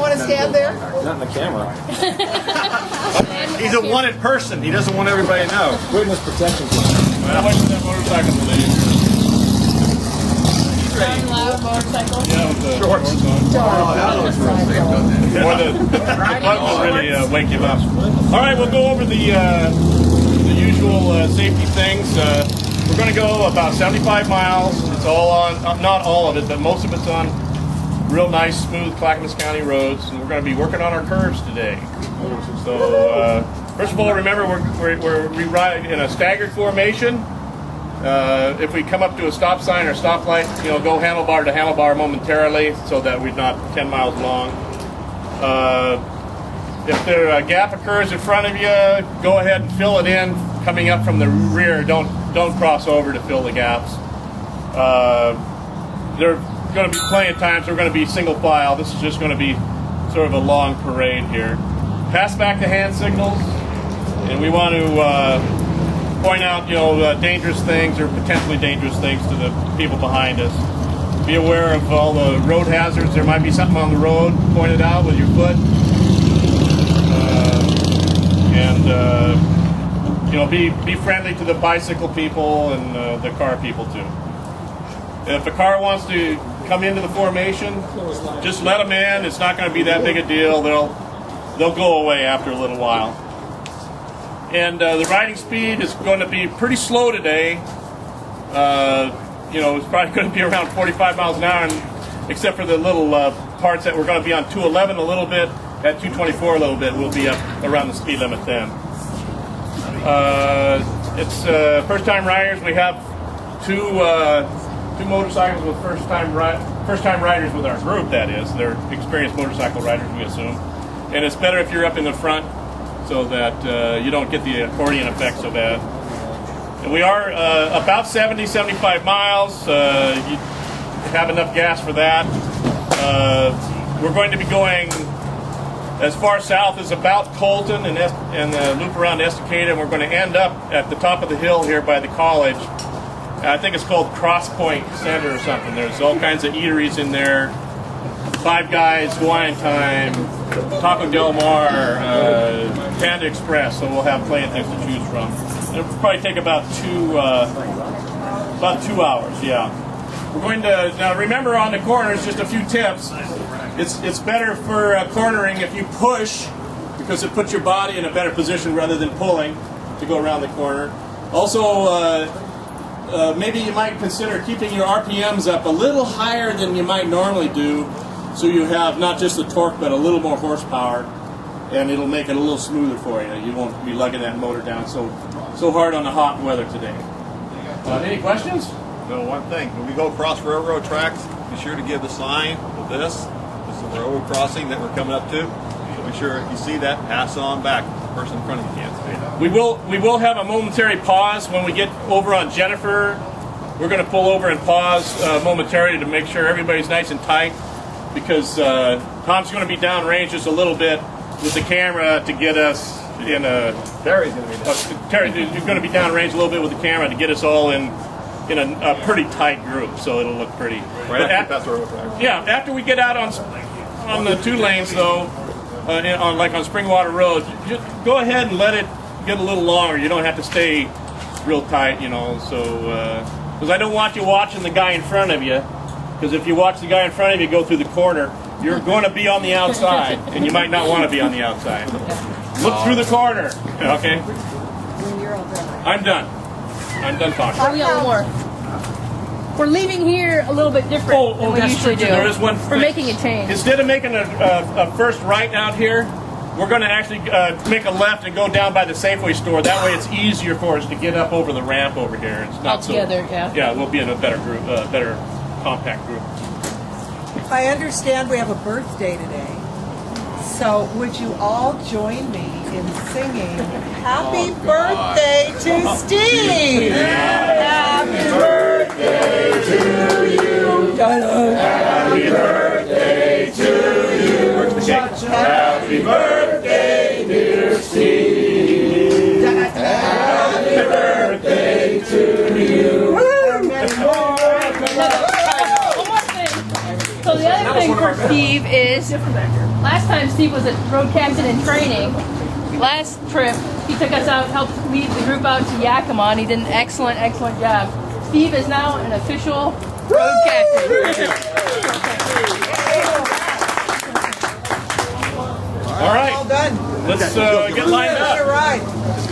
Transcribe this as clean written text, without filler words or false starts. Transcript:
want to stand there? Not in the camera. He's a wanted person. He doesn't want everybody to know. Witness protection plan. How much is that motorcycle today? Loud motorcycle. Yeah, with the Oh, shorts. that looks real safe, doesn't it? Or the plug will really wake you up. All right, we'll go over the usual safety things. We're going to go about 75 miles. It's all on, not all of it, but most of it's on real nice, smooth Clackamas County roads. And we're going to be working on our curves today. So, first of all, remember we ride in a staggered formation. If we come up to a stop sign or stoplight, go handlebar to handlebar momentarily so that we're not 10 miles long. If a gap occurs in front of you, go ahead and fill it in. Coming up from the rear, don't cross over to fill the gaps. There are going to be plenty of times we're going to be single file. This is just going to be sort of a long parade here. Pass back the hand signals, and we want to point out, dangerous things or potentially dangerous things to the people behind us. Be aware of all the road hazards. There might be something on the road. Point it out with your foot. Be friendly to the bicycle people and the car people too. If a car wants to come into the formation, just let them in. It's not going to be that big a deal. They'll go away after a little while. And the riding speed is going to be pretty slow today. It's probably going to be around 45 miles an hour, except for the little parts that we're going to be on 211 a little bit, at 224 a little bit. We'll be up around the speed limit then. It's first-time riders. We have two motorcycles with first-time riders with our group. That is, they're experienced motorcycle riders, we assume. And it's better if you're up in the front, so that you don't get the accordion effect so bad. And we are about 75 miles. You have enough gas for that. We're going to be going as far south as about Colton and loop around Estacada, and we're going to end up at the top of the hill here by the college. I think it's called Cross Point Center or something. There's all kinds of eateries in there. Five Guys, Hawaiian Time, Taco Del Mar, Panda Express, so we'll have plenty of things to choose from. It'll probably take about 2 hours, yeah. We're going to, now remember on the corners, just a few tips. It's better for cornering if you push, because it puts your body in a better position rather than pulling to go around the corner. Also, maybe you might consider keeping your RPMs up a little higher than you might normally do, so you have not just the torque, but a little more horsepower, and it'll make it a little smoother for you. You won't be lugging that motor down so hard on the hot weather today. Any questions? No, one thing. When we go across railroad tracks, be sure to give the sign of this. This is a railroad crossing that we're coming up to. So be sure if you see that, pass on back. The person in front of you can't see it. We will have a momentary pause when we get over on Jennifer. We're going to pull over and pause momentarily to make sure everybody's nice and tight, because Tom's going to be downrange just a little bit with the camera to get us in a... Terry's going to be there. Terry's going to be downrange a little bit with the camera to get us all in a pretty tight group, so it'll look pretty. Right after you pass the railroad track. Yeah, after we get out on the 2 lanes though, on Springwater Road, just go ahead and let it get a little longer. You don't have to stay real tight, So because I don't want you watching the guy in front of you. Because if you watch the guy in front of you go through the corner, you're going to be on the outside, and you might not want to be on the outside. Look through the corner. Okay. I'm done. I'm done talking. Oh, yeah, more. We're leaving here a little bit different than we that's usually true. do. There is one We're thing. making a change. Instead of making a first right out here, we're going to actually make a left and go down by the Safeway store. That way it's easier for us to get up over the ramp over here. It's not All together, yeah. Yeah, we'll be in a better group, better compact group. I understand we have a birthday today. So would you all join me in singing Happy Birthday to Steve? Happy birthday to you. Happy birthday to you. Happy birthday, dear Steve. Happy birthday to you. One more thing. So the other thing for Steve is, last time Steve was at road captain in training. Last trip, he took us out, helped lead the group out to Yakima, and he did an excellent, excellent job. Steve is now an official road captain. All right, All done. let's get lined All up. right.